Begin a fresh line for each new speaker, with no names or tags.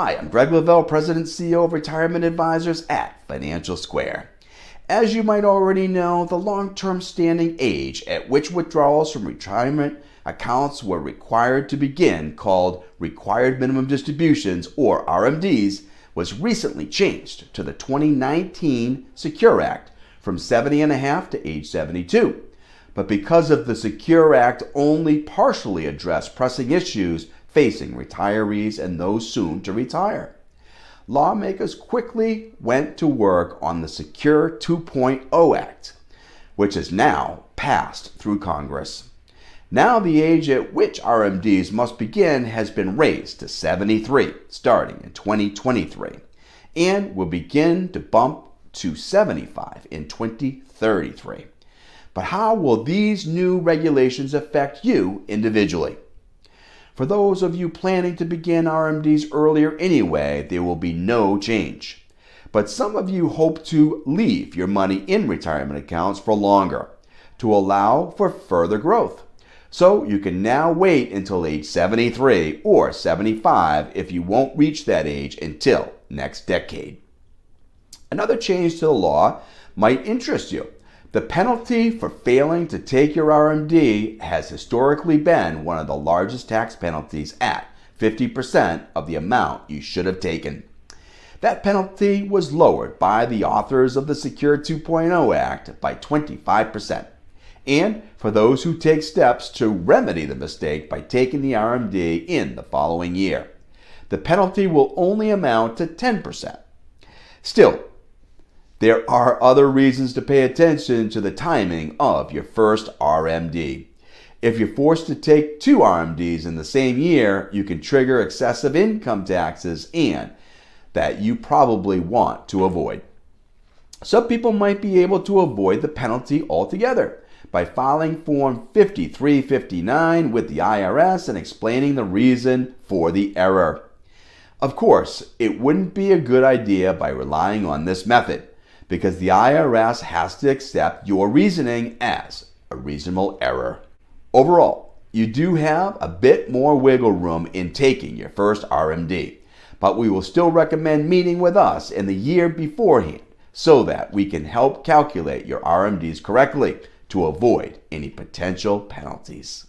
Hi, I'm Greg Lavelle, President and CEO of Retirement Advisors at Financial Square. As you might already know, the long-term standing age at which withdrawals from retirement accounts were required to begin, called Required Minimum Distributions, or RMDs, was recently changed to the 2019 Secure Act from 70 and a half to age 72. But because of the Secure Act only partially addressed pressing issues facing retirees and those soon to retire, lawmakers quickly went to work on the Secure 2.0 Act, which is now passed through Congress. Now the age at which RMDs must begin has been raised to 73 starting in 2023 and will begin to bump to 75 in 2033. But how will these new regulations affect you individually? For those of you planning to begin RMDs earlier anyway, there will be no change. But some of you hope to leave your money in retirement accounts for longer to allow for further growth. So you can now wait until age 73 or 75 if you won't reach that age until next decade. Another change to the law might interest you. The penalty for failing to take your RMD has historically been one of the largest tax penalties at 50% of the amount you should have taken. That penalty was lowered by the authors of the Secure 2.0 Act by 25%. And for those who take steps to remedy the mistake by taking the RMD in the following year, the penalty will only amount to 10%. Still, there are other reasons to pay attention to the timing of your first RMD. If you're forced to take two RMDs in the same year, you can trigger excessive income taxes and that you probably want to avoid. Some people might be able to avoid the penalty altogether by filing Form 5359 with the IRS and explaining the reason for the error. Of course, it wouldn't be a good idea by relying on this method, because the IRS has to accept your reasoning as a reasonable error. Overall, you do have a bit more wiggle room in taking your first RMD, but we will still recommend meeting with us in the year beforehand so that we can help calculate your RMDs correctly to avoid any potential penalties.